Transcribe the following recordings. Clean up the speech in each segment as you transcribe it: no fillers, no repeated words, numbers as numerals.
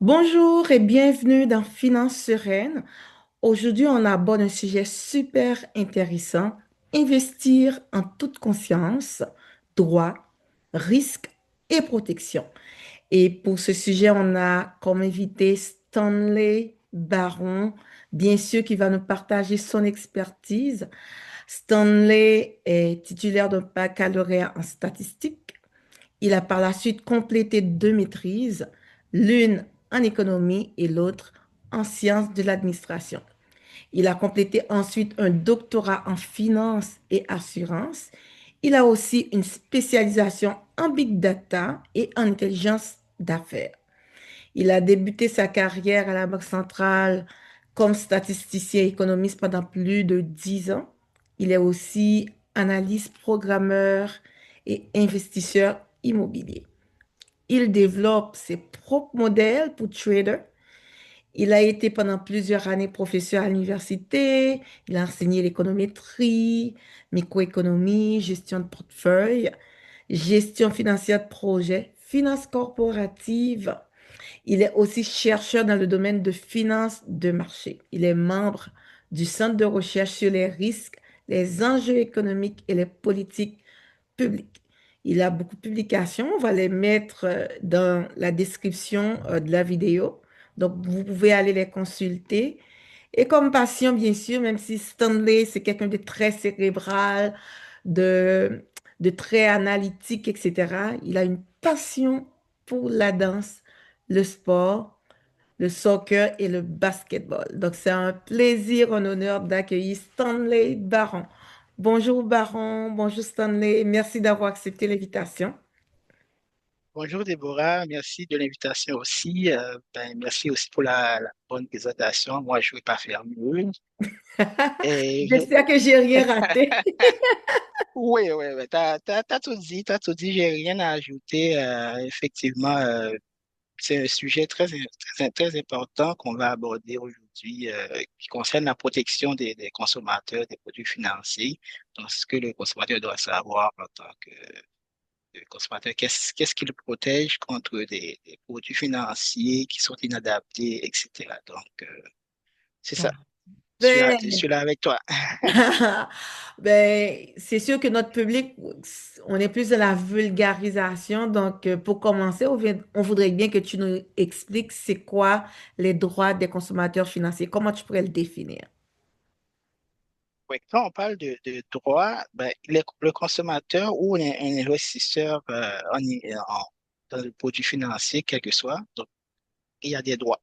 Bonjour et bienvenue dans Finances sereines. Aujourd'hui, on aborde un sujet super intéressant, investir en toute conscience, droit, risque et protection. Et pour ce sujet, on a comme invité Stanley Baron, bien sûr, qui va nous partager son expertise. Stanley est titulaire d'un baccalauréat en statistique. Il a par la suite complété deux maîtrises, l'une en économie et l'autre en sciences de l'administration. Il a complété ensuite un doctorat en finance et assurance. Il a aussi une spécialisation en big data et en intelligence d'affaires. Il a débuté sa carrière à la Banque centrale comme statisticien et économiste pendant plus de 10 ans. Il est aussi analyste, programmeur et investisseur immobilier. Il développe ses propres modèles pour traders. Il a été pendant plusieurs années professeur à l'université. Il a enseigné l'économétrie, microéconomie, gestion de portefeuille, gestion financière de projet, finance corporative. Il est aussi chercheur dans le domaine de finance de marché. Il est membre du Centre de recherche sur les risques, les enjeux économiques et les politiques publiques. Il a beaucoup de publications. On va les mettre dans la description de la vidéo. Donc, vous pouvez aller les consulter. Et comme patient, bien sûr, même si Stanley, c'est quelqu'un de très cérébral, de, de très analytique, etc., il a une passion pour la danse, le sport, le soccer et le basketball. Donc, c'est un plaisir, un honneur d'accueillir Stanley Baron. Bonjour Baron, bonjour Stanley, merci d'avoir accepté l'invitation. Bonjour Déborah, merci de l'invitation aussi. Merci aussi pour la bonne présentation. Moi, je ne vais pas faire mieux. Et J'espère que j'ai rien raté. oui, oui, oui, t'as tout dit, j'ai rien à ajouter. Effectivement, c'est un sujet très important qu'on va aborder aujourd'hui, qui concerne la protection des consommateurs des produits financiers. Donc, ce que le consommateur doit savoir en tant que le consommateur, qu'est-ce qui le protège contre des produits financiers qui sont inadaptés, etc. Donc, c'est ça. Je Ben, suis là avec toi. ben, c'est sûr que notre public, on est plus dans la vulgarisation. Donc, pour commencer, on voudrait bien que tu nous expliques c'est quoi les droits des consommateurs financiers. Comment tu pourrais le définir? Oui, quand on parle de droit, le consommateur ou un investisseur dans le produit financier, quel que soit, donc, il y a des droits.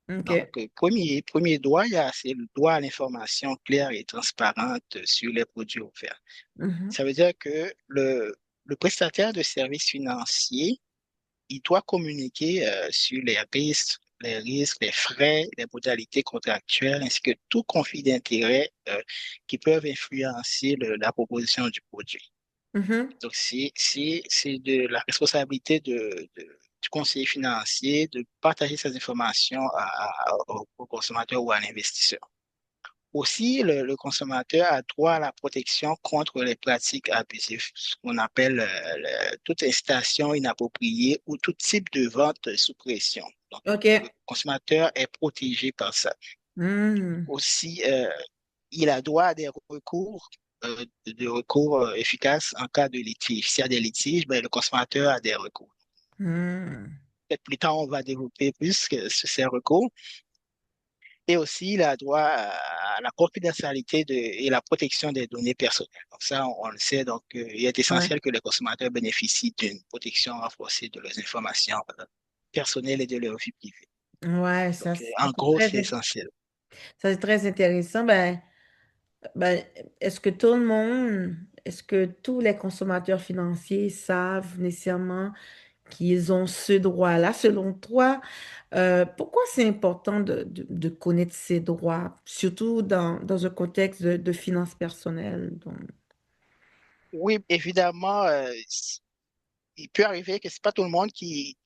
Donc, OK. premier droit, c'est le droit à l'information claire et transparente sur les produits offerts. Mhm. Ça veut dire que le prestataire de services financiers, il doit communiquer sur les risques, les frais, les modalités contractuelles, ainsi que tout conflit d'intérêts qui peuvent influencer la proposition du produit. Mhm. Donc, c'est de la responsabilité du conseiller financier de partager ces informations au consommateur ou à l'investisseur. Aussi, le consommateur a droit à la protection contre les pratiques abusives, ce qu'on appelle toute incitation inappropriée ou tout type de vente sous pression. Donc, le OK. consommateur est protégé par ça. Hmm. Aussi, il a droit à des recours, de recours efficaces en cas de litige. S'il y a des litiges, le consommateur a des recours. Hmm. Peut-être plus tard, on va développer plus sur ces recours. Et aussi, il a droit à la confidentialité et la protection des données personnelles. Donc ça, on le sait. Donc, il est Ouais. essentiel que les consommateurs bénéficient d'une protection renforcée de leurs informations personnelles et de leur vie privée. Ouais, Donc, ça, en gros, c'est essentiel. ça, c'est très intéressant. Ben, est-ce que tous les consommateurs financiers savent nécessairement qu'ils ont ce droit-là? Selon toi, pourquoi c'est important de connaître ces droits, surtout dans un contexte de finances personnelles? Donc, Oui, évidemment, il peut arriver que c'est pas tout le monde qui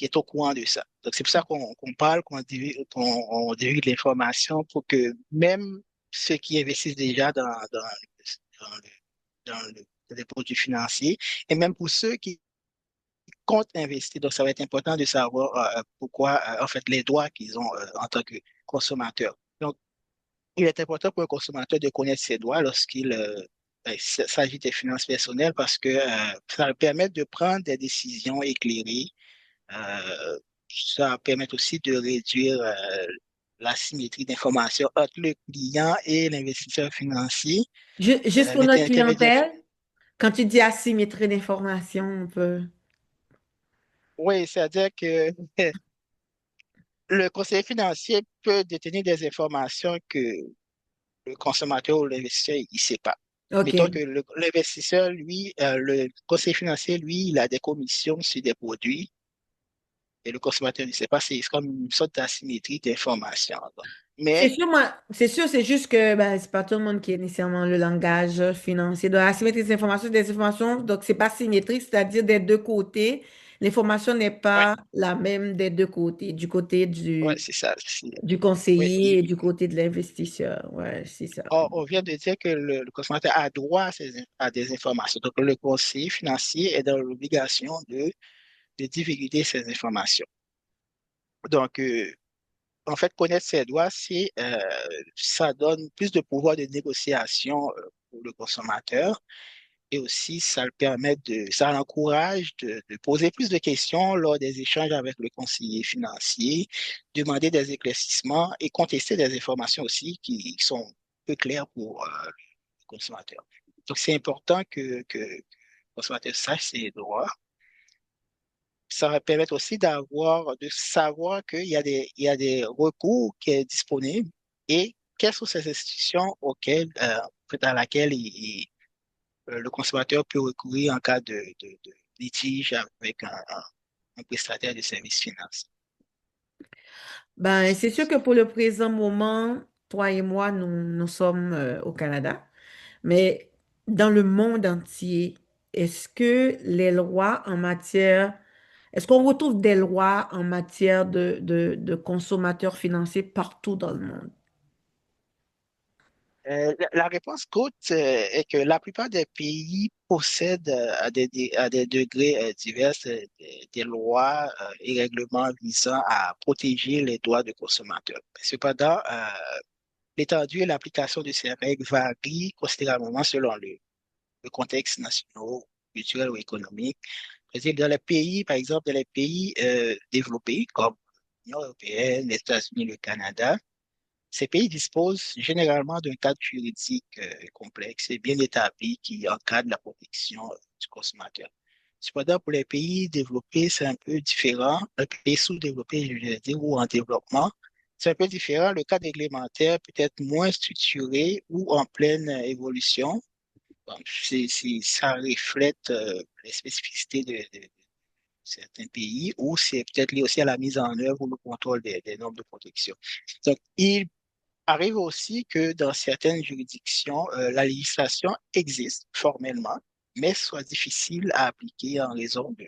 est au courant de ça. Donc, c'est pour ça qu'on parle, qu'on dirige l'information pour que même ceux qui investissent déjà dans le- dans les produits financiers, et même pour ceux qui comptent investir. Donc, ça va être important de savoir pourquoi, en fait, les droits qu'ils ont en tant que consommateurs. Donc, il est important pour un consommateur de connaître ses droits lorsqu'il s'agit des finances personnelles parce que ça va permettre de prendre des décisions éclairées. Euh, Ça va permettre aussi de réduire l'asymétrie d'information entre le client et l'investisseur financier. Juste pour notre L'intermédiaire. clientèle, quand tu dis asymétrie d'information, on peut... Oui, c'est-à-dire que le conseiller financier peut détenir des informations que le consommateur ou l'investisseur, il ne sait pas. Mettons que OK. l'investisseur, lui, le conseiller financier, lui, il a des commissions sur des produits et le consommateur ne sait pas. C'est comme une sorte d'asymétrie d'information. C'est Mais, sûr, moi, c'est sûr, c'est juste que ben, c'est pas tout le monde qui est nécessairement le langage financier. Donc, asymétrie des informations, donc c'est pas symétrique, c'est-à-dire des deux côtés, l'information n'est ouais, pas la même des deux côtés, du côté ouais, du, c'est ça. du Ouais, conseiller et du côté de l'investisseur. Ouais, c'est ça. on vient de dire que le consommateur a droit à des informations. Donc, le conseiller financier est dans l'obligation de divulguer ces informations. Donc, en fait, connaître ses droits, ça donne plus de pouvoir de négociation pour le consommateur et aussi ça l'encourage de poser plus de questions lors des échanges avec le conseiller financier, demander des éclaircissements et contester des informations aussi qui sont peu claires pour le consommateur. Donc, c'est important que le consommateur sache ses droits. Ça va permettre aussi de savoir il y a des recours qui sont disponibles et quelles sont ces institutions à laquelle le consommateur peut recourir en cas de litige avec un prestataire de services financiers. Ben, c'est sûr que pour le présent moment, toi et moi, nous sommes au Canada, mais dans le monde entier, est-ce que les lois en matière, est-ce qu'on retrouve des lois en matière de consommateurs financiers partout dans le monde? La réponse courte est que la plupart des pays possèdent à des degrés divers des lois et règlements visant à protéger les droits des consommateurs. Cependant, l'étendue et l'application de ces règles varient considérablement selon le contexte national, culturel ou économique. C'est-à-dire dans les pays, par exemple, dans les pays développés comme l'Union européenne, les États-Unis, le Canada, ces pays disposent généralement d'un cadre juridique complexe et bien établi qui encadre la protection du consommateur. Cependant, pour les pays développés, c'est un peu différent. Les pays sous-développés, je veux dire, ou en développement, c'est un peu différent. Le cadre réglementaire peut être moins structuré ou en pleine évolution. Donc, ça reflète les spécificités de certains pays ou c'est peut-être lié aussi à la mise en œuvre ou le contrôle des normes de protection. Donc, il arrive aussi que dans certaines juridictions, la législation existe formellement, mais soit difficile à appliquer en raison de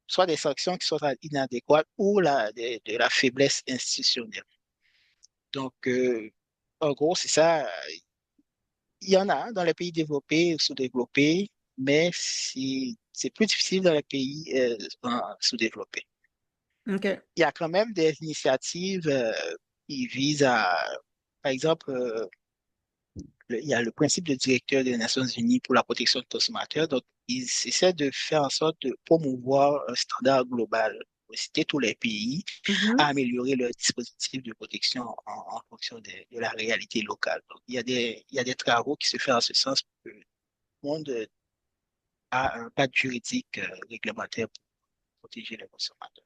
soit des sanctions qui sont inadéquates ou de la faiblesse institutionnelle. Donc, en gros, c'est ça. Il y en a dans les pays développés ou sous-développés, mais c'est plus difficile dans les pays sous-développés. OK. Il y a quand même des initiatives qui visent à, par exemple, il y a le principe de directeur des Nations Unies pour la protection des consommateurs. Donc, ils essaient de faire en sorte de promouvoir un standard global pour inciter tous les pays à Mhm. améliorer leur dispositif de protection en fonction de la réalité locale. Donc, il y a des travaux qui se font en ce sens pour que le monde a un cadre juridique réglementaire pour protéger les consommateurs.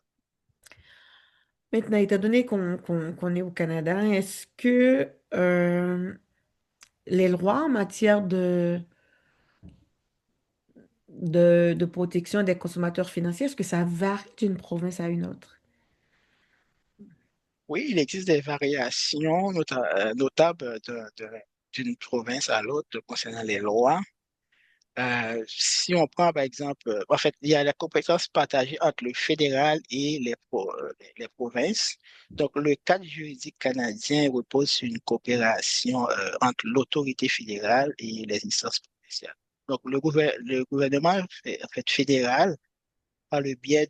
Maintenant, étant donné qu'on est au Canada, est-ce que les lois en matière de protection des consommateurs financiers, est-ce que ça varie d'une province à une autre? Oui, il existe des variations notables d'une province à l'autre concernant les lois. Si on prend par exemple, en fait, il y a la compétence partagée entre le fédéral et les provinces. Donc, le cadre juridique canadien repose sur une coopération entre l'autorité fédérale et les instances provinciales. Donc, le gouvernement en fait, fédéral par le biais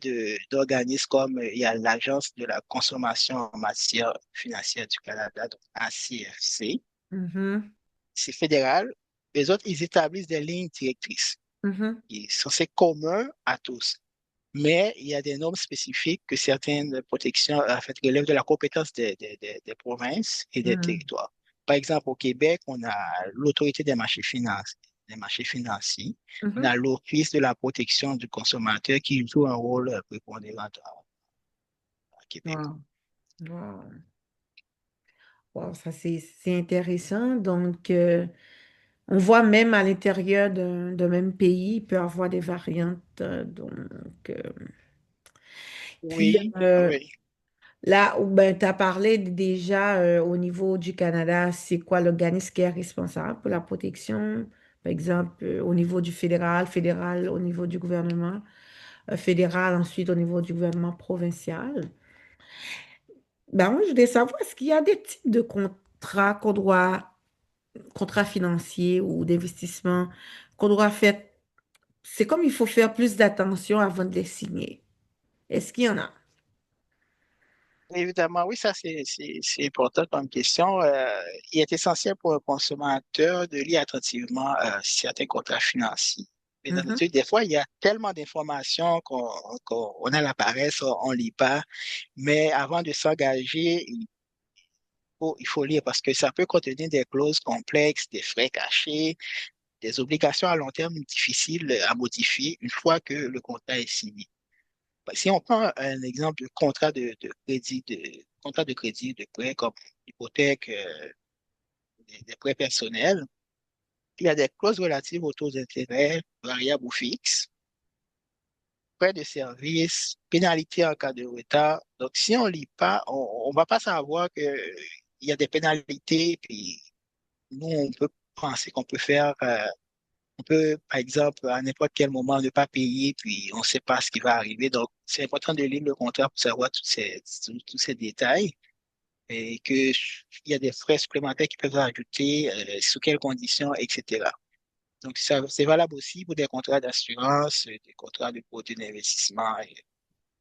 d'organismes comme il y a l'Agence de la consommation en matière financière du Canada, donc ACFC. Mhm, C'est fédéral. Les autres, ils établissent des lignes directrices mhm, qui sont censées communes à tous. Mais il y a des normes spécifiques que certaines protections en fait, relèvent de la compétence des provinces et des mhm, territoires. Par exemple, au Québec, on a l'autorité des marchés financiers. On a mhm. l'Office de la protection du consommateur qui joue un rôle prépondérant à Québec. Wow, wow. Wow, ça c'est intéressant. Donc, on voit même à l'intérieur d'un même pays, il peut y avoir des variantes. Donc, euh, puis Oui, oui. là où ben, tu as parlé déjà au niveau du Canada, c'est quoi l'organisme qui est responsable pour la protection? Par exemple, au niveau du fédéral, fédéral au niveau du gouvernement, fédéral ensuite au niveau du gouvernement provincial. Ben, moi, je voulais savoir, est-ce qu'il y a des types de contrats qu'on doit, contrats financiers ou d'investissement qu'on doit faire? C'est comme il faut faire plus d'attention avant de les signer. Est-ce qu'il y en a? Évidemment, oui, ça c'est important comme question. Il est essentiel pour un consommateur de lire attentivement certains contrats financiers. Mais dans Mhm. notre des fois, il y a tellement d'informations qu'on a la paresse, on ne lit pas. Mais avant de s'engager, il faut lire parce que ça peut contenir des clauses complexes, des frais cachés, des obligations à long terme difficiles à modifier une fois que le contrat est signé. Si on prend un exemple de contrat de crédit, de prêt comme hypothèque, des prêts personnels, il y a des clauses relatives aux taux d'intérêt, variables ou fixes, frais de service, pénalités en cas de retard. Donc, si on ne lit pas, on ne va pas savoir qu'il y a des pénalités, puis nous, on peut penser qu'on peut faire, on peut, par exemple, à n'importe quel moment ne pas payer, puis on ne sait pas ce qui va arriver. Donc, c'est important de lire le contrat pour savoir tous ces détails et qu'il y a des frais supplémentaires qui peuvent être ajoutés, sous quelles conditions, etc. Donc, ça, c'est valable aussi pour des contrats d'assurance, des contrats de produits d'investissement et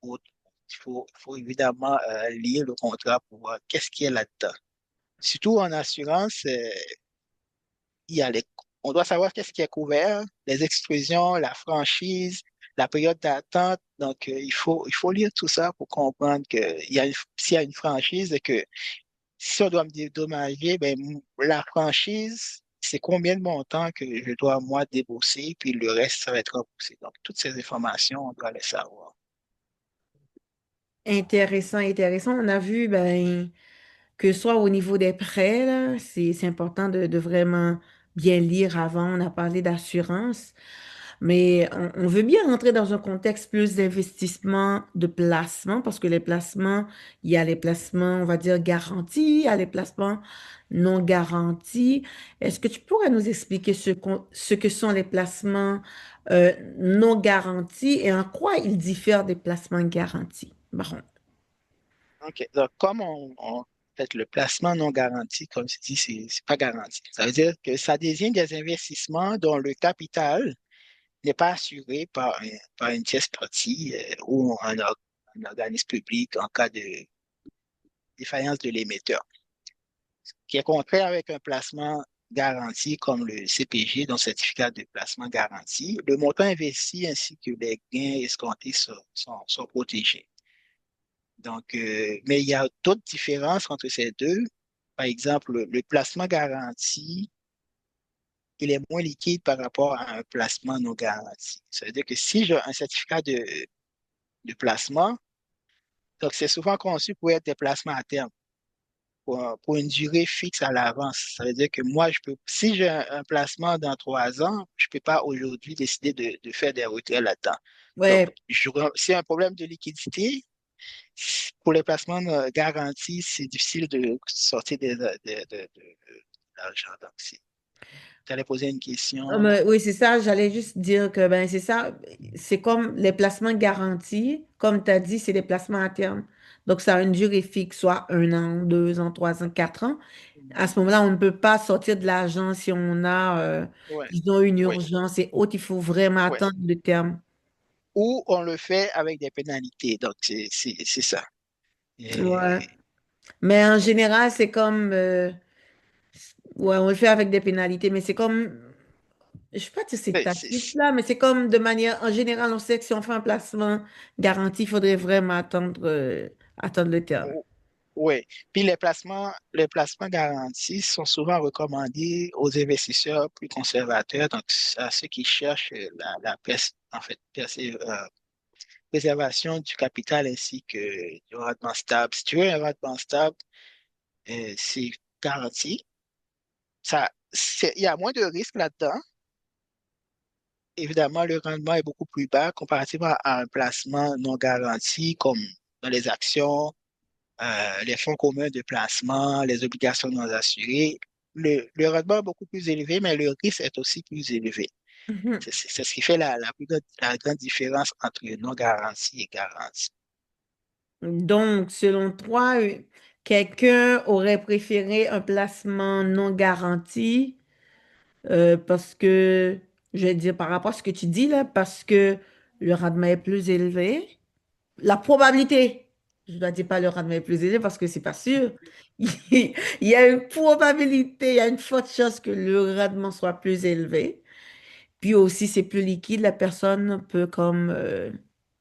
autres. Il faut évidemment lire le contrat pour voir qu'est-ce qui est là-dedans. Surtout en assurance, il y a les, on doit savoir qu'est-ce qui est couvert, les exclusions, la franchise, la période d'attente. Donc, il faut lire tout ça pour comprendre que s'il y a une franchise et que si on doit me dédommager, ben, la franchise, c'est combien de montant que je dois, moi, débourser, puis le reste, ça va être remboursé. Donc, toutes ces informations, on doit les savoir. Intéressant, intéressant. On a vu ben, que soit au niveau des prêts, là, c'est important de vraiment bien lire avant. On a parlé d'assurance, mais on veut bien rentrer dans un contexte plus d'investissement, de placement, parce que les placements, il y a les placements, on va dire, garantis, il y a les placements non garantis. Est-ce que tu pourrais nous expliquer ce que sont les placements non garantis et en quoi ils diffèrent des placements garantis? Bon. OK. Donc, comme fait, le placement non garanti, comme tu dis, c'est pas garanti. Ça veut dire que ça désigne des investissements dont le capital n'est pas assuré par une tierce partie ou un organisme public en cas de défaillance de l'émetteur, qui est contraire avec un placement garanti comme le CPG, donc certificat de placement garanti. Le montant investi ainsi que les gains escomptés sont protégés. Donc, mais il y a d'autres différences entre ces deux. Par exemple, le placement garanti, il est moins liquide par rapport à un placement non garanti. Ça veut dire que si j'ai un certificat de placement, donc c'est souvent conçu pour être des placements à terme, pour une durée fixe à l'avance. Ça veut dire que moi, si j'ai un placement dans 3 ans, je ne peux pas aujourd'hui décider de faire des retraits là-dedans. Donc, Ouais, s'il y a un problème de liquidité, pour les placements garantis, c'est difficile de sortir de l'argent. Donc, si tu allais poser une question, mais oui, c'est ça. J'allais juste dire que ben c'est ça. C'est comme les placements garantis. Comme tu as dit, c'est des placements à terme. Donc, ça a une durée fixe, soit 1 an, 2 ans, 3 ans, 4 ans. À ce moment-là, on ne peut pas sortir de l'argent si on a, ouais, disons, une oui, urgence et autres. Il faut vraiment oui. attendre le terme. ou on le fait avec des pénalités. Donc, c'est ça. Ouais. Et- Mais en général, c'est comme, ouais, on le fait avec des pénalités, mais c'est comme, je sais pas si c'est mais tacite là, mais c'est comme de manière, en général, on sait que si on fait un placement garanti, il faudrait vraiment attendre le terme. oui. Puis les placements garantis sont souvent recommandés aux investisseurs plus conservateurs, donc à ceux qui cherchent en fait, préservation du capital ainsi que du rendement stable. Si tu veux un rendement stable, c'est garanti. Il y a moins de risques là-dedans. Évidemment, le rendement est beaucoup plus bas comparativement à un placement non garanti comme dans les actions, les fonds communs de placement, les obligations non assurées. Le rendement est beaucoup plus élevé, mais le risque est aussi plus élevé. Mhm. C'est ce qui fait la grande différence entre non garanti et garanti. Donc, selon toi, quelqu'un aurait préféré un placement non garanti parce que, je vais dire par rapport à ce que tu dis là, parce que le rendement est plus élevé. La probabilité, je ne dois dire pas le rendement est plus élevé parce que c'est pas sûr. Il y a une probabilité, il y a une forte chance que le rendement soit plus élevé. Puis aussi, c'est plus liquide. La personne peut comme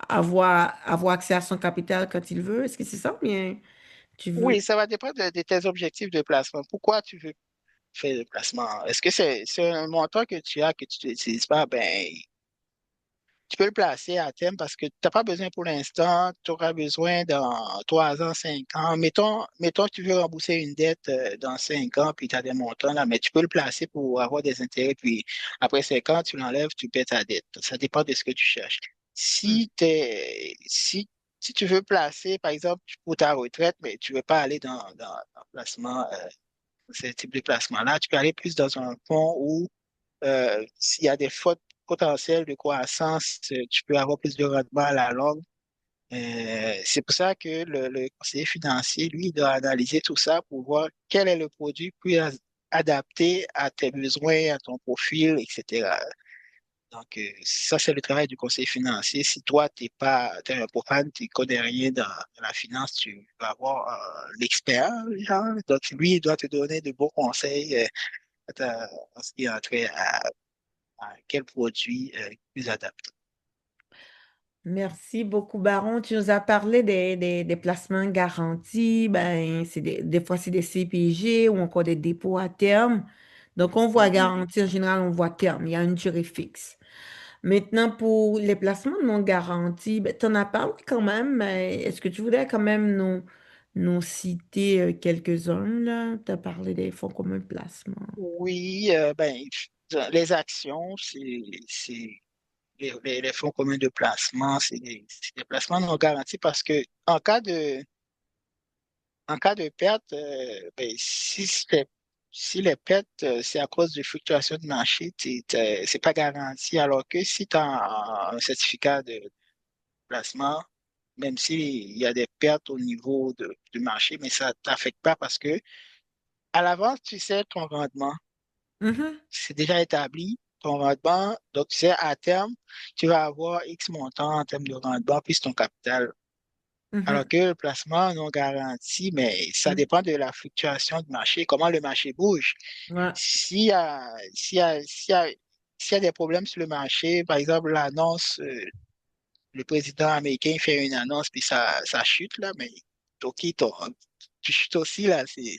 avoir accès à son capital quand il veut. Est-ce que c'est ça ou bien tu veux? Oui, ça va dépendre de tes objectifs de placement. Pourquoi tu veux faire le placement? Est-ce que c'est un montant que tu as que tu n'utilises pas? Ben, tu peux le placer à terme parce que tu n'as pas besoin pour l'instant, tu auras besoin dans 3 ans, 5 ans. Mettons que tu veux rembourser une dette dans 5 ans, puis tu as des montants là, mais tu peux le placer pour avoir des intérêts, puis après 5 ans, tu l'enlèves, tu paies ta dette. Ça dépend de ce que tu cherches. Hmm. Si tu veux placer, par exemple, pour ta retraite, mais tu ne veux pas aller dans un placement, ce type de placement-là, tu peux aller plus dans un fonds où s'il y a des fautes potentielles de croissance, tu peux avoir plus de rendement à la longue. C'est pour ça que le conseiller financier, lui, il doit analyser tout ça pour voir quel est le produit plus adapté à tes besoins, à ton profil, etc. Donc, ça, c'est le travail du conseiller financier. Si toi, t'es un profane, tu ne connais rien dans la finance, tu vas avoir l'expert, genre. Donc, lui, il doit te donner de bons conseils en ce qui a trait à quel produit plus adapté. Merci beaucoup, Baron. Tu nous as parlé des placements garantis. Ben, des fois, c'est des CPG ou encore des dépôts à terme. Donc, on voit Mhm. garantie, en général, on voit terme. Il y a une durée fixe. Maintenant, pour les placements non garantis, ben, tu en as parlé quand même, mais est-ce que tu voudrais quand même nous citer quelques-uns, là? Tu as parlé des fonds communs de placement. Oui, ben, les actions, les fonds communs de placement, c'est des placements non garantis parce que en cas de perte, ben, si les pertes, c'est à cause de fluctuations de marché, c'est pas garanti. Alors que si tu as un certificat de placement, même s'il y a des pertes au niveau du marché, mais ça t'affecte pas parce que à l'avance, tu sais ton rendement. Mhm, C'est déjà établi, ton rendement. Donc, tu sais, à terme, tu vas avoir X montant en termes de rendement plus ton capital. Alors mhm, que le placement non garanti, mais ça mhm. dépend de la fluctuation du marché, comment le marché bouge. Ouais. S'il y a des problèmes sur le marché, par exemple, l'annonce, le président américain fait une annonce, puis ça chute, là, mais OK, tu chutes aussi, là. C'est,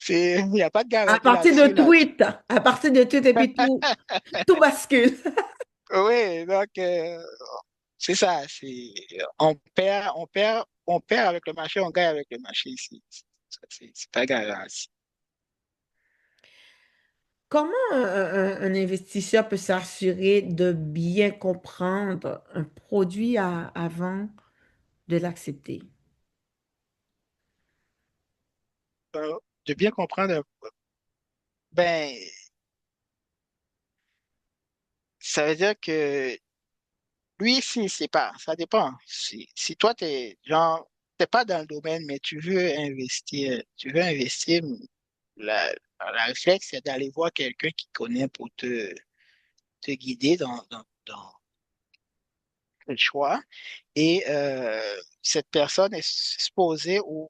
il n'y a pas de À garantie partir de là-dessus, là. tweet, à partir de tweet, et puis tout bascule. Oui, donc, c'est ça. On perd avec le marché, on gagne avec le marché ici. C'est pas garanti. Comment un investisseur peut s'assurer de bien comprendre un produit avant de l'accepter? De bien comprendre, ben, ça veut dire que lui, si, c'est pas, ça dépend. Si toi, t'es pas dans le domaine, mais tu veux investir, la réflexe, c'est d'aller voir quelqu'un qui connaît pour te guider le choix. Et cette personne est supposée ou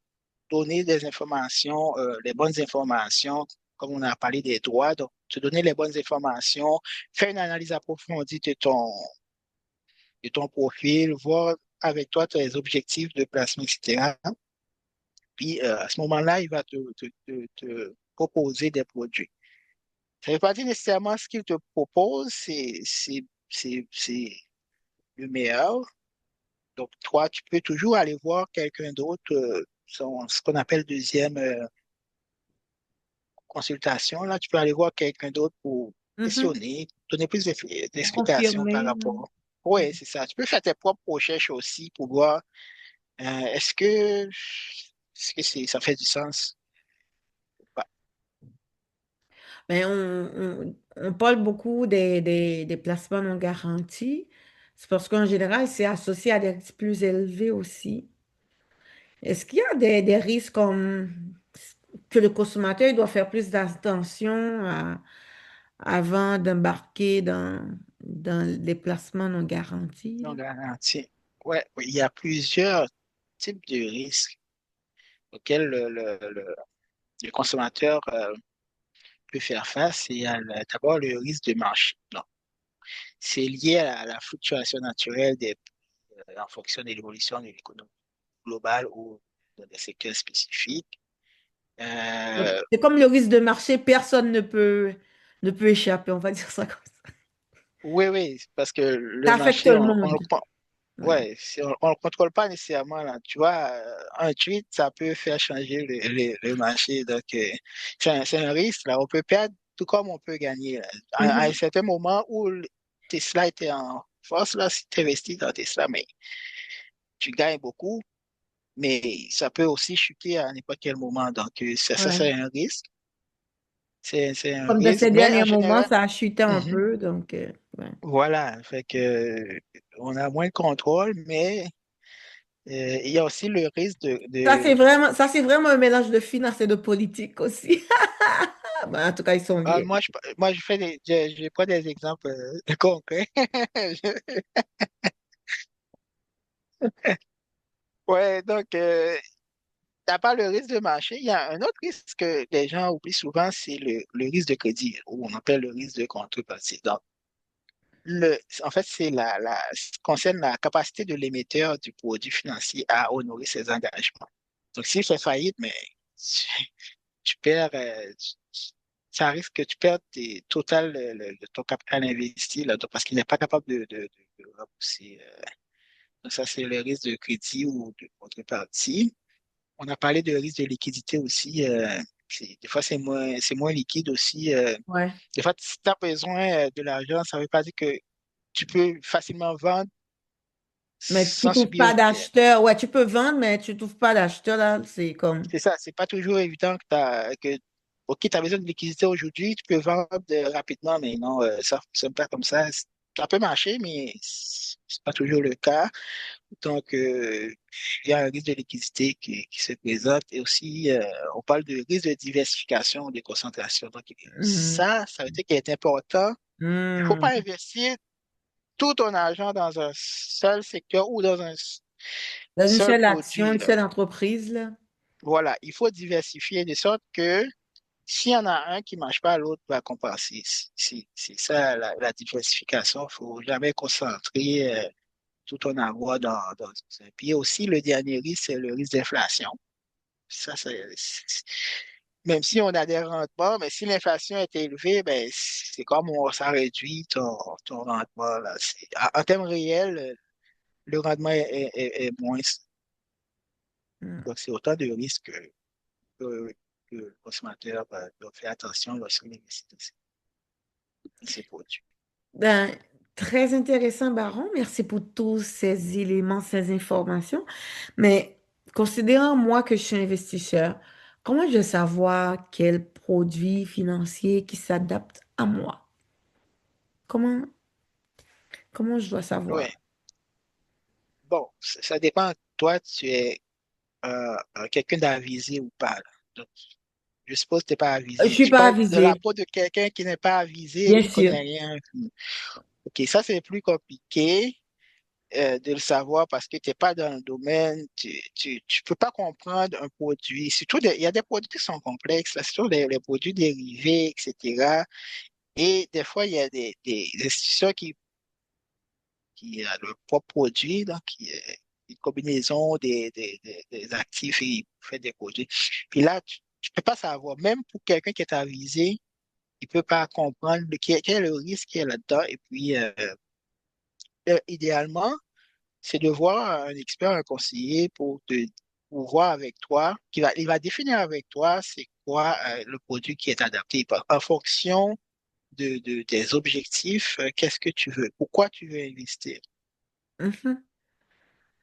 donner des informations, les bonnes informations, comme on a parlé des droits, donc te donner les bonnes informations, faire une analyse approfondie de ton profil, voir avec toi tes objectifs de placement, etc. Puis à ce moment-là, il va te proposer des produits. Ça ne veut pas dire nécessairement ce qu'il te propose, c'est le meilleur. Donc, toi, tu peux toujours aller voir quelqu'un d'autre, ce qu'on appelle deuxième consultation. Là, tu peux aller voir quelqu'un d'autre pour Mhm. questionner, donner plus Pour d'explications par confirmer. rapport. Oui, c'est ça. Tu peux faire tes propres recherches aussi pour voir est-ce que ça fait du sens ou pas. Ben, on parle beaucoup des placements non garantis. C'est parce qu'en général, c'est associé à des risques plus élevés aussi. Est-ce qu'il y a des risques comme que le consommateur il doit faire plus d'attention avant d'embarquer dans les placements non garantis, Non là? garanti. Ouais, oui, il y a plusieurs types de risques auxquels le consommateur peut faire face. Il y a d'abord le risque de marché. Non. C'est lié à la fluctuation naturelle en fonction de l'évolution de l'économie globale ou dans des secteurs spécifiques. Donc, Euh, c'est comme le risque de marché, personne ne peut échapper, on va dire ça comme ça. oui, oui, parce que Ça le affecte tout marché, le monde. Ouais. ouais, on le contrôle pas nécessairement là. Tu vois, un tweet, ça peut faire changer le marché. Donc, c'est un risque là. On peut perdre tout comme on peut gagner là. À un Mhm. certain moment où Tesla était en force là, si tu investis dans Tesla, mais tu gagnes beaucoup, mais ça peut aussi chuter à n'importe quel moment. Donc, ça Ouais. c'est un risque. C'est un Comme dans risque, ces mais en derniers moments, général, ça a chuté un mhm, peu, donc ouais. voilà. Fait que, on a moins de contrôle, mais il y a aussi le risque Ça, c'est vraiment un mélange de finance et de politique aussi. Ben, en tout cas, ils sont liés. moi, je prends des exemples concrets. Ouais, donc, t'as pas le risque de marché. Il y a un autre risque que les gens oublient souvent, c'est le risque de crédit, ou on appelle le risque de contrepartie. Donc, en fait, ça concerne la capacité de l'émetteur du produit financier à honorer ses engagements. Donc, s'il fait faillite, mais tu, tu perds, ça risque que tu perdes total ton capital investi là, donc, parce qu'il n'est pas capable de rembourser. Donc, ça, c'est le risque de crédit ou de contrepartie. On a parlé de risque de liquidité aussi. Des fois, c'est moins liquide aussi. Ouais. Des fois, si tu as besoin de l'argent, ça ne veut pas dire que tu peux facilement vendre Mais tu sans trouves subir. pas d'acheteur. Ouais, tu peux vendre, mais tu trouves pas d'acheteur, là. C'est comme. C'est ça, c'est pas toujours évident OK, tu as besoin de liquidité aujourd'hui, tu peux vendre rapidement, mais non, ça ne fonctionne pas comme ça. Ça peut marcher, mais c'est pas toujours le cas. Donc, il y a un risque de liquidité qui se présente et aussi, on parle de risque de diversification, de concentration. Donc, Mhm. ça veut dire qu'il est important. Il ne faut pas Mhm. investir tout ton argent dans un seul secteur ou dans un Dans une seul seule action, produit, une là. seule entreprise, là. Voilà, il faut diversifier de sorte que s'il y en a un qui ne marche pas, l'autre va compenser. C'est ça la diversification. Il ne faut jamais concentrer tout ton avoir dans un. Puis aussi, le dernier risque, c'est le risque d'inflation. Ça, même si on a des rendements, mais si l'inflation est élevée, ben, c'est comme ça réduit ton rendement, là. En termes réels, le rendement est moins. Mhm. Donc, c'est autant de risques que, que le consommateur doit faire attention lorsqu'il investit dans ces produits. Ben, très intéressant, Baron. Merci pour tous ces éléments, ces informations. Mais considérant moi que je suis investisseur, comment je vais savoir quel produit financier qui s'adapte à moi? Comment, comment je dois savoir? Oui. Bon, ça dépend. Toi, tu es quelqu'un d'avisé ou pas, là. Donc, je suppose que tu n'es pas Je avisé. suis Tu pas parles de la avisée, peau de quelqu'un qui n'est pas avisé et bien qui sûr. connaît rien. OK, ça, c'est plus compliqué. de le savoir parce que tu n'es pas dans le domaine, tu peux pas comprendre un produit. Surtout, il y a des produits qui sont complexes, là, surtout les produits dérivés, etc. Et des fois, il y a des institutions qui a leur propre produit, donc qui est une combinaison des actifs et fait des produits. Puis là, tu peux pas savoir, même pour quelqu'un qui est avisé, il peut pas comprendre quel est le risque qu'il y a là-dedans. Et puis, idéalement, c'est de voir un expert, un conseiller pour voir avec toi, il va définir avec toi c'est quoi le produit qui est adapté. En fonction des objectifs, qu'est-ce que tu veux, pourquoi tu veux investir. Mhm.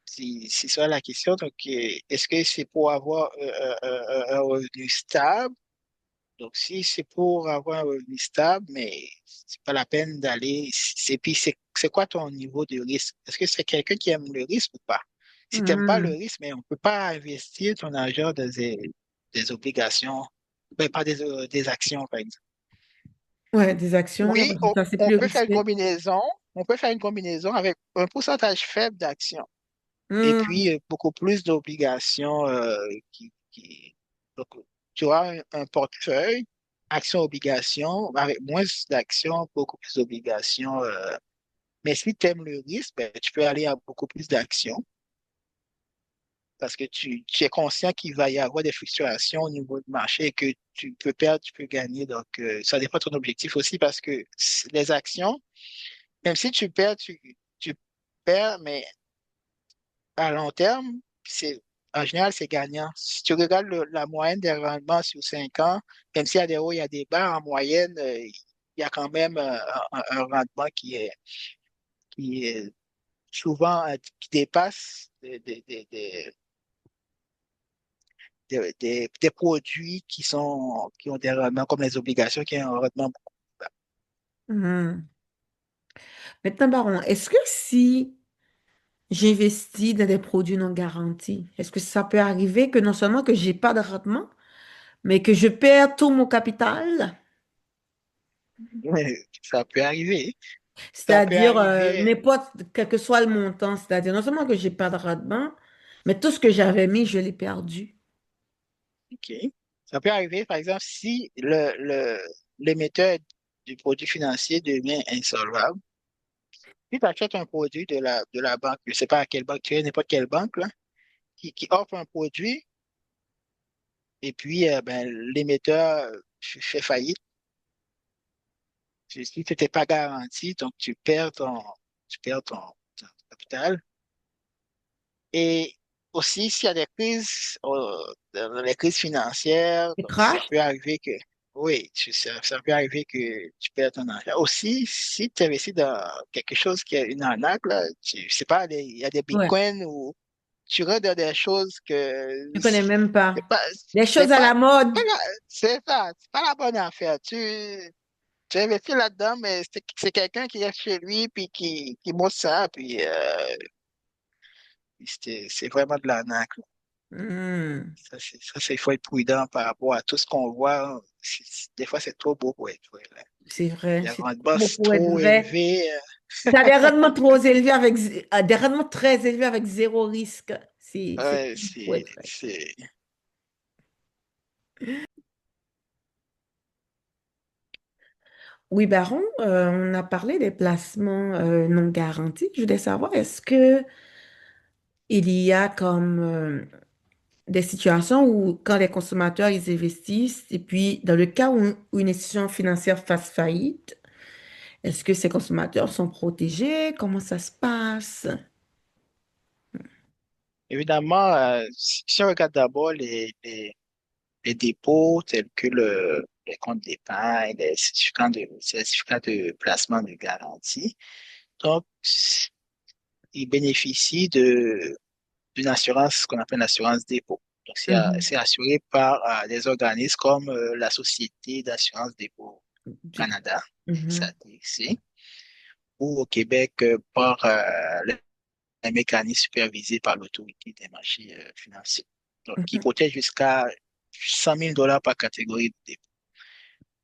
C'est ça la question. Donc, est-ce que c'est pour avoir un revenu stable? Donc, si c'est pour avoir un revenu stable, mais c'est pas la peine d'aller. Puis, c'est quoi ton niveau de risque? Est-ce que c'est quelqu'un qui aime le risque ou pas? Si tu n'aimes pas le Mhm. risque, mais on ne peut pas investir ton argent dans des obligations, ben, pas des actions, par exemple. Ouais, des actions, là, Oui, parce que ça, c'est on plus peut faire une risqué. combinaison. On peut faire une combinaison avec un pourcentage faible d'actions. Et Hmm. puis beaucoup plus d'obligations donc, tu auras un portefeuille, actions-obligations, avec moins d'actions, beaucoup plus d'obligations. Mais si tu aimes le risque, ben, tu peux aller à beaucoup plus d'actions parce que tu es conscient qu'il va y avoir des fluctuations au niveau du marché et que tu peux perdre, tu peux gagner. Donc, ça dépend de ton objectif aussi parce que les actions, même si tu perds, tu perds, mais à long terme, en général, c'est gagnant. Si tu regardes la moyenne des rendements sur 5 ans, même s'il y a des hauts, il y a des bas, en moyenne, il y a quand même un rendement qui est souvent qui dépasse des produits qui ont des rendements comme les obligations qui ont un rendement beaucoup plus bas. Hmm. Maintenant, Baron, est-ce que si j'investis dans des produits non garantis, est-ce que ça peut arriver que non seulement que j'ai pas de rendement, mais que je perds tout mon capital? Ça peut arriver. Ça peut C'est-à-dire, arriver. n'importe, quel que soit le montant, c'est-à-dire non seulement que j'ai pas de rendement, mais tout ce que j'avais mis, je l'ai perdu. OK. Ça peut arriver, par exemple, si l'émetteur du produit financier devient insolvable. Si tu achètes un produit de la banque, je ne sais pas à quelle banque tu es, n'importe quelle banque, là, qui offre un produit, et puis ben, l'émetteur fait faillite. Si tu n'étais pas garanti, donc tu perds ton capital. Et aussi, s'il y a des crises, dans les crises financières, Je donc ça crache? peut arriver que, oui, ça peut arriver que tu perds ton argent. Aussi, si tu investis dans quelque chose qui est une arnaque, là, tu sais pas, il y a des Ouais, bitcoins où tu rentres dans des choses que je connais même c'est pas. pas, Les c'est choses à pas, la mode. c'est ça, c'est pas la bonne affaire. Tu investis là-dedans, mais c'est quelqu'un qui est chez lui, puis qui montre ça, puis c'est vraiment de l'arnaque. Hmm. Il faut être prudent par rapport à tout ce qu'on voit. Des fois, c'est trop beau pour être vrai, là. C'est vrai, Les c'est rendements trop beau pour être trop vrai. élevés. T'as des rendements trop élevés avec, des rendements très élevés avec zéro risque. C'est trop Ouais, beau pour être vrai. Oui, Baron, on a parlé des placements non garantis. Je voulais savoir, est-ce que il y a comme des situations où quand les consommateurs ils investissent et puis dans le cas où une institution financière fasse faillite, est-ce que ces consommateurs sont protégés? Comment ça se passe? Évidemment, si on regarde d'abord les dépôts tels que les comptes d'épargne, certificats de placement de garantie, donc, ils bénéficient d'une assurance qu'on appelle l'assurance dépôt. Donc, Mhm. c'est assuré par des organismes comme la Société d'assurance dépôt au Canada, Mhm. SADC, ou au Québec par les mécanismes supervisés par l'Autorité des marchés financiers. Donc, qui Mhm. protège jusqu'à 100 000 par catégorie de dépôt.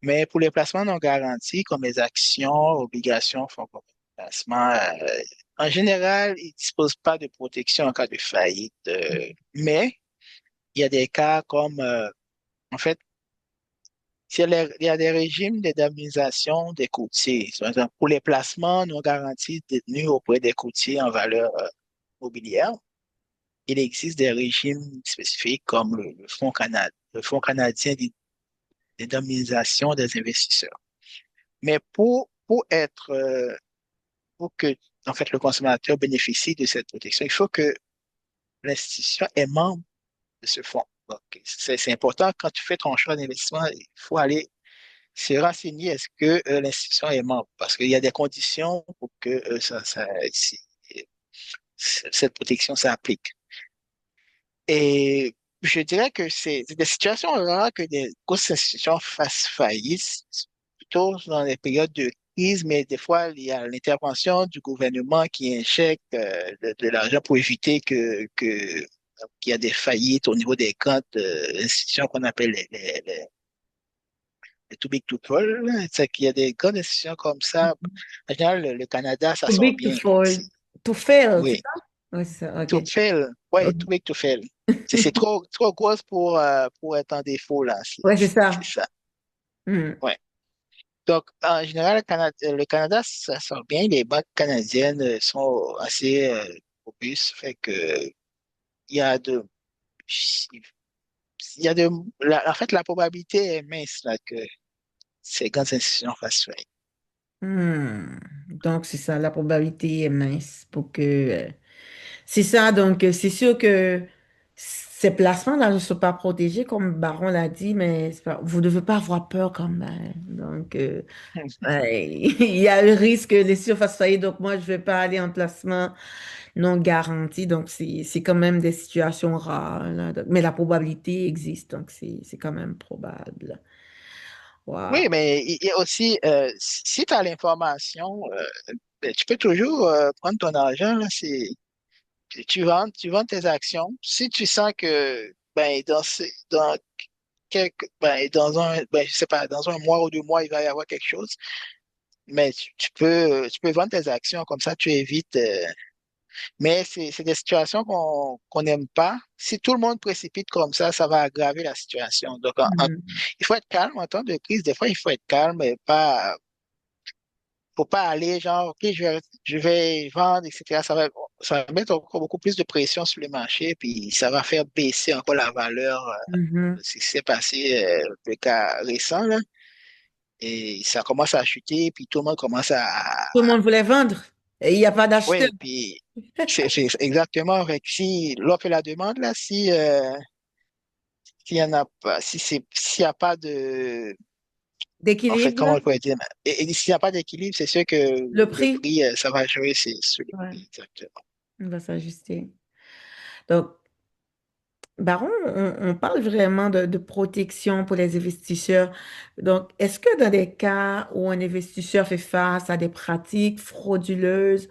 Mais pour les placements non garantis, comme les actions, obligations, fonds communs de placement, en général, ils ne disposent pas de protection en cas de faillite, mais il y a des cas comme, en fait, il y a des régimes d'indemnisation des courtiers. Par exemple, pour les placements non garantis détenus auprès des courtiers en valeur mobilière, il existe des régimes spécifiques comme le Fonds canadien d'indemnisation des investisseurs. Mais pour que, en fait, le consommateur bénéficie de cette protection, il faut que l'institution est membre de ce fonds. Donc, c'est important quand tu fais ton choix d'investissement, il faut aller se renseigner est-ce que l'institution est membre parce qu'il y a des conditions pour que cette protection s'applique. Et je dirais que c'est des situations rares que des grosses institutions fassent faillite, plutôt dans les périodes de crise, mais des fois, il y a l'intervention du gouvernement qui injecte de l'argent pour éviter qu'il y a des faillites au niveau des grandes institutions qu'on appelle les too big to fall. C'est qu'il y a des grandes institutions comme ça. En général, le Canada, ça Too sort big to bien. fall, to fail, c'est Oui, ça? Oui, c'est ça, to ok. fail. Ouais, Ok. too big to fail. C'est trop grosse pour être en défaut, là. Ouais, c'est C'est ça. ça. Hmm. Ouais. Donc, en général, le Canada, ça sort bien. Les banques canadiennes sont assez robustes. Fait que il y a de, il y a de, en fait, la probabilité est mince là, que ces grandes institutions fassent faillite. Hmm. Donc, c'est ça, la probabilité est mince pour que... c'est ça, donc c'est sûr que ces placements-là ne sont pas protégés, comme Baron l'a dit, mais vous ne devez pas avoir peur quand même. Donc, ouais, il y a le risque que les surfaces faillissent, donc moi, je ne vais pas aller en placement non garanti, donc c'est quand même des situations rares, là. Mais la probabilité existe, donc c'est quand même probable. Oui, Wow. mais il y a aussi, si tu as l'information, ben, tu peux toujours prendre ton argent, là, tu vends tes actions. Si tu sens que ben, je sais pas, dans un mois ou 2 mois, il va y avoir quelque chose, mais tu peux vendre tes actions, comme ça tu évites. Mais c'est des situations qu'on n'aime pas. Si tout le monde précipite comme ça va aggraver la situation. Donc, Mhm. il faut être calme en temps de crise. Des fois, il faut être calme et pas faut pas aller genre, OK, je vais vendre, etc. Ça va mettre encore beaucoup plus de pression sur le marché, puis ça va faire baisser encore la valeur. Mhm. Ce qui s'est passé, le cas récent, là, et ça commence à chuter, puis tout le monde commence Tout le monde voulait vendre et il n'y a pas d'acheteur. ouais, puis c'est exactement, fait que si l'offre et la demande, là, s'il y en a pas, s'il y a pas de, en fait, D'équilibre, comment là, on pourrait dire, et s'il n'y a pas d'équilibre, c'est sûr que le le prix, prix, ça va jouer sur le ouais, prix, exactement. on va s'ajuster. Donc, Baron, on parle vraiment de protection pour les investisseurs. Donc, est-ce que dans des cas où un investisseur fait face à des pratiques frauduleuses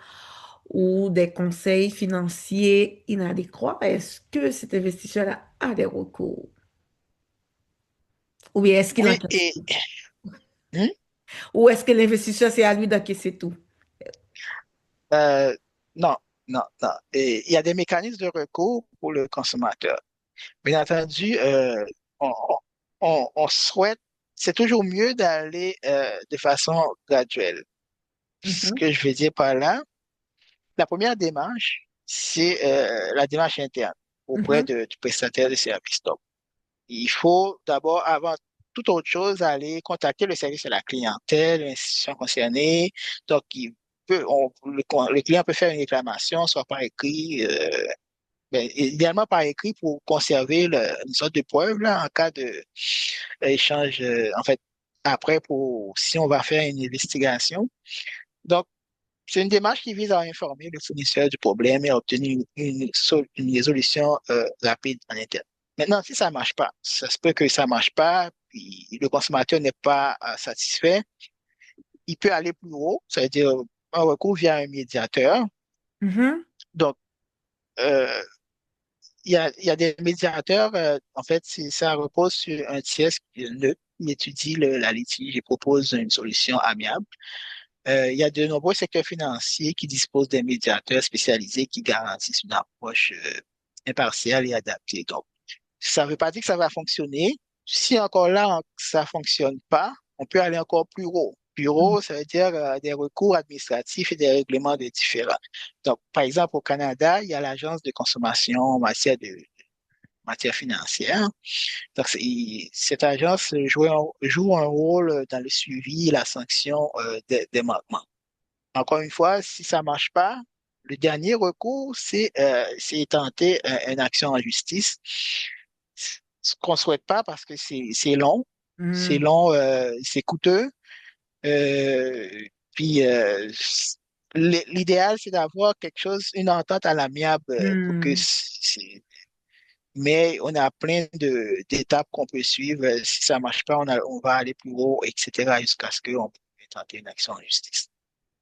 ou des conseils financiers inadéquats, est-ce que cet investisseur a des recours? Ou bien est-ce qu'il Oui, encaisse et tout? hmm, Ou est-ce que l'investisseur, c'est à lui d'encaisser tout? euh, non, non. Et il y a des mécanismes de recours pour le consommateur. Bien entendu, on souhaite, c'est toujours mieux d'aller de façon graduelle. Ce Mhm, que je veux dire par là, la première démarche, c'est la démarche interne auprès mhm, du prestataire de service. Donc, il faut d'abord, avant toute autre chose, aller contacter le service à la clientèle, l'institution concernée. Donc, le client peut faire une réclamation, soit par écrit, ben, idéalement par écrit pour conserver une sorte de preuve là, en cas de échange, en fait, après, si on va faire une investigation. Donc, c'est une démarche qui vise à informer le fournisseur du problème et à obtenir une résolution rapide en interne. Maintenant, si ça ne marche pas, ça se peut que ça ne marche pas, puis le consommateur n'est pas satisfait, il peut aller plus haut, c'est-à-dire un recours via un médiateur. mhm, Donc, euh, il y a des médiateurs, en fait, ça repose sur un tiers qui est neutre, qui étudie la litige et propose une solution amiable. Il y a de nombreux secteurs financiers qui disposent d'un médiateur spécialisé qui garantissent une approche impartiale et adaptée. Donc, ça ne veut pas dire que ça va fonctionner. Si encore là, ça ne fonctionne pas, on peut aller encore plus haut. Plus haut, ça veut dire des recours administratifs et des règlements de différends. Donc, par exemple, au Canada, il y a l'Agence de consommation en matière financière. Donc, cette agence joue un rôle dans le suivi et la sanction des manquements. Encore une fois, si ça ne marche pas, le dernier recours, c'est tenter une action en justice. Ce qu'on ne souhaite pas parce que c'est Hmm, long, c'est coûteux. Euh, puis l'idéal, c'est d'avoir quelque chose, une entente à l'amiable pour que hmm. mais on a plein d'étapes qu'on peut suivre. Si ça ne marche pas, on va aller plus haut, etc., jusqu'à ce qu'on puisse tenter une action en justice,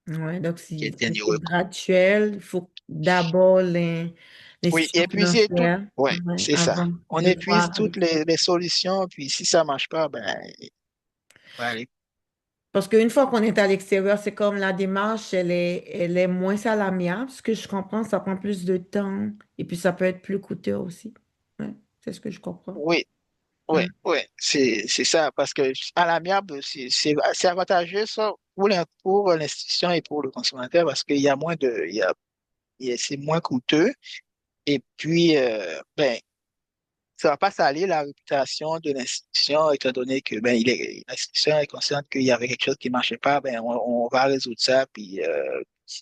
Ouais, donc qui est si le dernier c'est recours. graduel, il faut d'abord Oui, l'institution épuiser tout. financière, Ouais, ouais, c'est ça. avant On de épuise voir toutes les solutions, puis si ça marche pas, ben, on va aller. parce qu'une fois qu'on est à l'extérieur, c'est comme la démarche, elle est moins salamiable. Ce que je comprends, ça prend plus de temps et puis ça peut être plus coûteux aussi. Ouais, c'est ce que je comprends. Oui, oui, Mm. oui, c'est ça, parce que à l'amiable, c'est avantageux ça pour l'institution et pour le consommateur parce qu'il y a moins de, c'est moins coûteux. Et puis, ben, ça va pas salir la réputation de l'institution, étant donné que ben, l'institution est consciente qu'il y avait quelque chose qui marchait pas, ben, on va résoudre ça, puis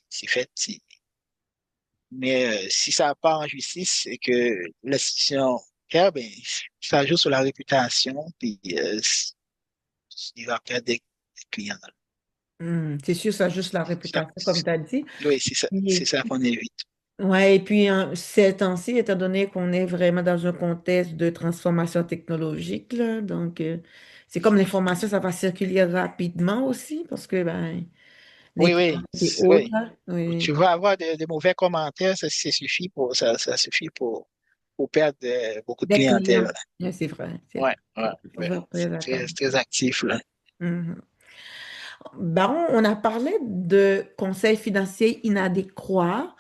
c'est fait. Mais si ça part en justice et que l'institution perd, ben, ça joue sur la réputation, puis il va perdre des clients. C'est sûr, ça juste la Ça- réputation, comme tu as dit. oui, c'est Et, ça qu'on évite. ouais, et puis, ces temps-ci, étant donné qu'on est vraiment dans un contexte de transformation technologique, là, donc c'est comme l'information, ça va circuler rapidement aussi parce que ben, Oui, l'Internet oui, est haute, oui. là. Oui. Tu vas avoir de mauvais commentaires, ça suffit pour perdre beaucoup de Des clientèle. clients. Ouais, c'est vrai, c'est vrai. Ouais, ouais, Il faut ouais. faire C'est très attention. très actif, là. Mhm. Baron, on a parlé de conseils financiers inadéquats,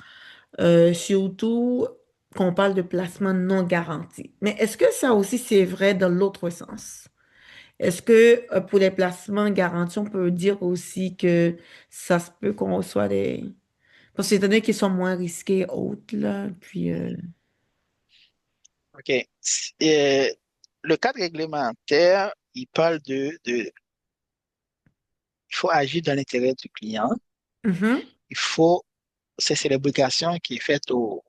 surtout quand on parle de placement non garanti. Mais est-ce que ça aussi, c'est vrai dans l'autre sens? Est-ce que pour les placements garantis, on peut dire aussi que ça se peut qu'on reçoit des... Parce que c'est donné qu'ils sont moins risqués, autres, là, puis... OK. Euh, le cadre réglementaire, il parle il faut agir dans l'intérêt du client. Mhm, Il faut, c'est l'obligation qui est faite aux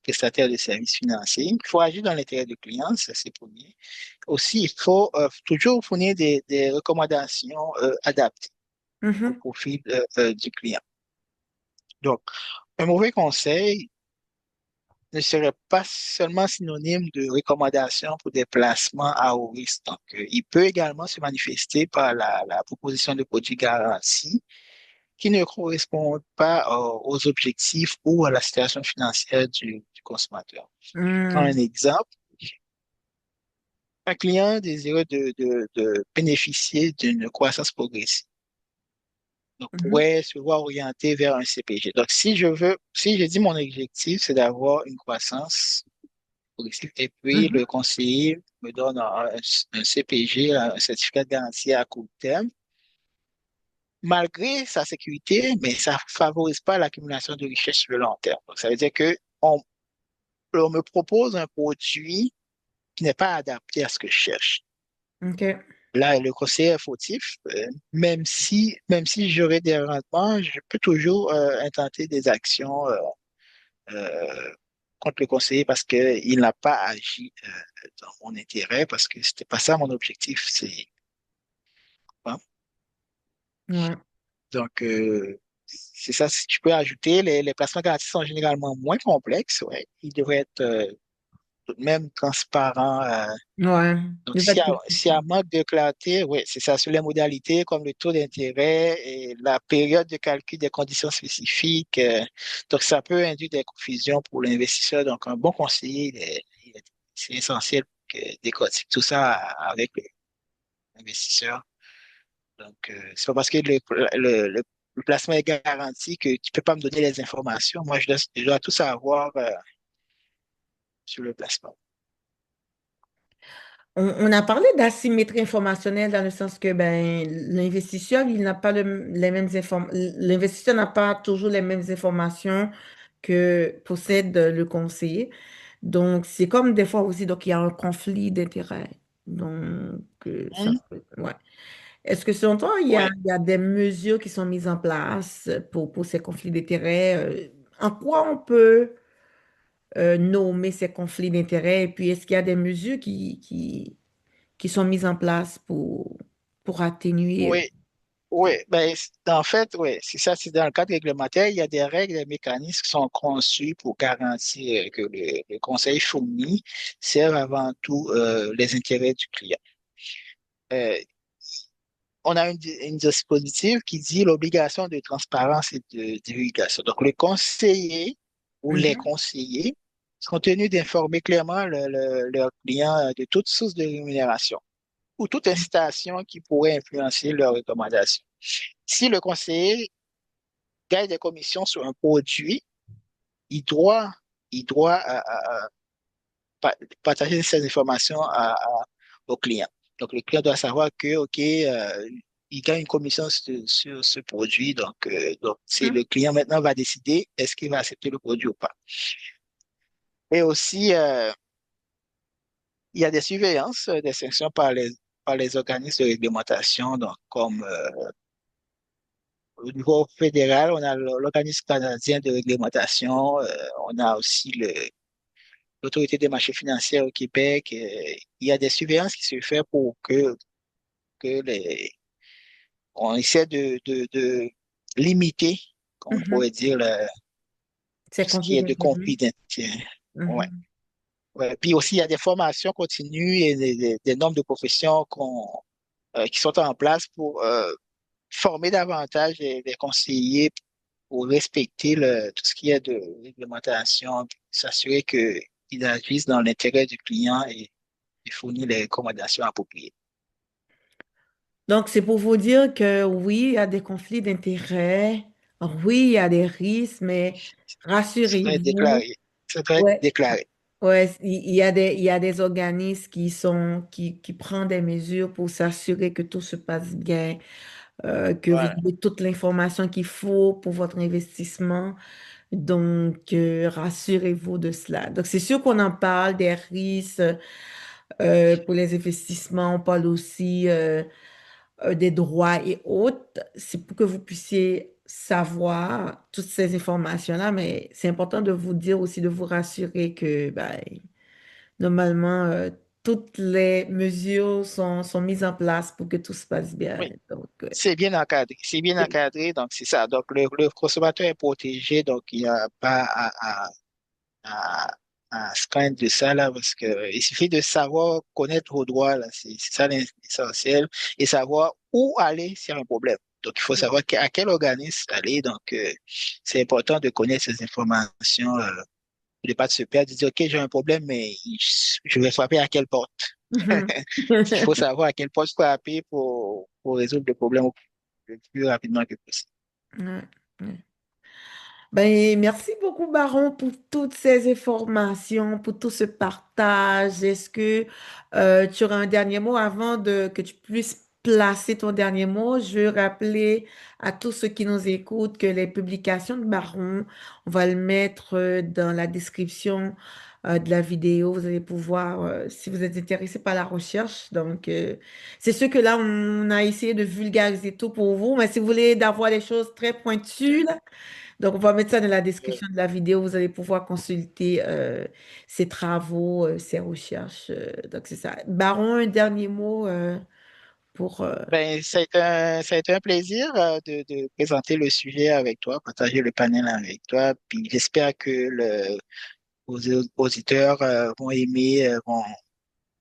prestataires de services financiers. Il faut agir dans l'intérêt du client, ça c'est premier. Aussi, il faut toujours fournir des recommandations adaptées au mhm, profil du client. Donc, un mauvais conseil ne serait pas seulement synonyme de recommandation pour des placements à haut risque. Donc, il peut également se manifester par la proposition de produits garantis qui ne correspondent pas aux objectifs ou à la situation financière du consommateur. Prends un mhm, exemple. Un client désireux de bénéficier d'une croissance progressive. Donc, mhm, pourrait se voir orienté vers un CPG. Donc, si je dis mon objectif, c'est d'avoir une croissance progressive, et puis mhm, le conseiller me donne un CPG, un certificat de garantie à court terme, malgré sa sécurité, mais ça ne favorise pas l'accumulation de richesses sur le long terme. Donc, ça veut dire que on me propose un produit qui n'est pas adapté à ce que je cherche. OK. Là, le conseiller est fautif, même si j'aurai des rendements, je peux toujours intenter des actions euh, contre le conseiller parce qu'il n'a pas agi dans mon intérêt, parce que c'était pas ça mon objectif. Hein. Ouais. Donc, c'est ça, si tu peux ajouter, les placements garantis sont généralement moins complexes, ouais. Ils devraient être tout de même transparents. Ouais. Donc, Il va être s'il y a manque de clarté, oui, c'est ça, sur les modalités comme le taux d'intérêt et la période de calcul des conditions spécifiques. Donc, ça peut induire des confusions pour l'investisseur. Donc, un bon conseiller, c'est essentiel que décortique tout ça avec l'investisseur. Donc, c'est pas parce que le placement est garanti que tu peux pas me donner les informations. Moi, je dois tout savoir sur le placement. On a parlé d'asymétrie informationnelle dans le sens que ben, l'investisseur, il n'a pas les mêmes l'investisseur n'a pas toujours les mêmes informations que possède le conseiller. Donc, c'est comme des fois aussi, donc il y a un conflit d'intérêts. Donc, ça Hmm. peut, ouais. Est-ce que selon toi, Ouais, il y a des mesures qui sont mises en place pour ces conflits d'intérêts? En quoi on peut nommer ces conflits d'intérêts? Et puis, est-ce qu'il y a des mesures qui sont mises en place pour atténuer? oui, oui. Ben, en fait, oui, c'est ça, c'est dans le cadre réglementaire, il y a des règles, des mécanismes qui sont conçus pour garantir que le conseil fourni serve avant tout les intérêts du client. Euh, on a une dispositif qui dit l'obligation de transparence et de divulgation. Donc, le conseiller ou les Mhm, conseillers sont tenus d'informer clairement leurs clients de toute source de rémunération ou toute incitation qui pourrait influencer leurs recommandations. Si le conseiller gagne des commissions sur un produit, il doit, il doit pa- partager ces informations au client. Donc, le client doit savoir que, OK, il gagne une commission sur ce produit. Donc, c'est mhm, le client maintenant va décider est-ce qu'il va accepter le produit ou pas. Et aussi, il y a des surveillances, des sanctions par les organismes de réglementation, donc comme au niveau fédéral, on a l'organisme canadien de réglementation, on a aussi l'autorité des marchés financiers au Québec. Il y a des surveillances qui se font pour que on essaie de limiter, comme on mhm. pourrait dire, Ces tout ce qui conflits est de d'intérêts. conflit d'intérêts. Ouais. Mhm, Ouais. Puis aussi, il y a des formations continues et des normes de profession qui sont en place pour former davantage les conseillers pour respecter tout ce qui est de réglementation, puis s'assurer qu'ils agissent dans l'intérêt du client et fournir les recommandations appropriées. Donc, c'est pour vous dire que oui, il y a des conflits d'intérêts, oui, il y a des risques, mais Ça doit être rassurez-vous, déclaré. Ça doit être ouais, déclaré. ouais, il y a des organismes qui prennent des mesures pour s'assurer que tout se passe bien, que vous Voilà. avez toute l'information qu'il faut pour votre investissement. Donc, rassurez-vous de cela. Donc, c'est sûr qu'on en parle des risques pour les investissements. On parle aussi des droits et autres. C'est pour que vous puissiez savoir toutes ces informations-là, mais c'est important de vous dire aussi, de vous rassurer que ben, normalement, toutes les mesures sont mises en place pour que tout se passe bien. Oui, Donc, c'est bien encadré. C'est bien encadré, donc c'est ça. Donc, le consommateur est protégé, donc il n'y a pas à, à se craindre de ça, là, parce que il suffit de savoir connaître vos droits, là, c'est ça l'essentiel, et savoir où aller s'il y a un problème. Donc, il faut savoir à quel organisme aller. Donc, c'est important de connaître ces informations, de ne pas se perdre, de dire, OK, j'ai un problème, mais je vais frapper à quelle porte? mhm. Il faut savoir à quelle porte frapper pour résoudre le problème le plus rapidement que possible. Ouais, ouais. Ben, merci beaucoup, Baron, pour toutes ces informations, pour tout ce partage. Est-ce que tu auras un dernier mot avant que tu puisses placer ton dernier mot? Je veux rappeler à tous ceux qui nous écoutent que les publications de Baron, on va le mettre dans la description de la vidéo. Vous allez pouvoir, si vous êtes intéressé par la recherche. Donc, c'est sûr que là, on a essayé de vulgariser tout pour vous, mais si vous voulez d'avoir des choses très pointues, là, donc, on va mettre ça dans la description de la vidéo. Vous allez pouvoir consulter ses travaux, ses recherches. Donc, c'est ça. Baron, un dernier mot pour... Ben, ça a été un plaisir de présenter le sujet avec toi, partager le panel avec toi. Puis j'espère que vos auditeurs vont aimer, vont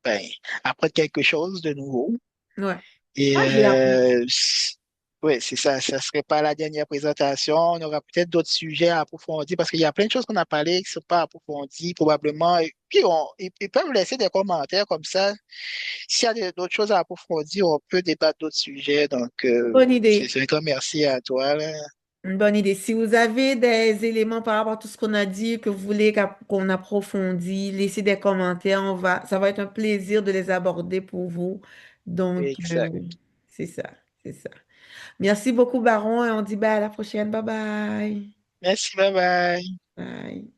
ben, apprendre quelque chose de nouveau. ouais. Et Ah, j'ai appris. Oui, c'est ça. Ça serait pas la dernière présentation. On aura peut-être d'autres sujets à approfondir parce qu'il y a plein de choses qu'on a parlé qui ne sont pas approfondies probablement. Et puis, ils peuvent laisser des commentaires comme ça. S'il y a d'autres choses à approfondir, on peut débattre d'autres sujets. Donc, Bonne c'est idée. un grand merci à toi, là. Une bonne idée. Si vous avez des éléments par rapport à tout ce qu'on a dit, que vous voulez qu'on approfondisse, laissez des commentaires. Ça va être un plaisir de les aborder pour vous. Donc, Exact. c'est ça, c'est ça. Merci beaucoup, Baron, et on dit bye à la prochaine. Bye bye. Merci, bye bye. Bye.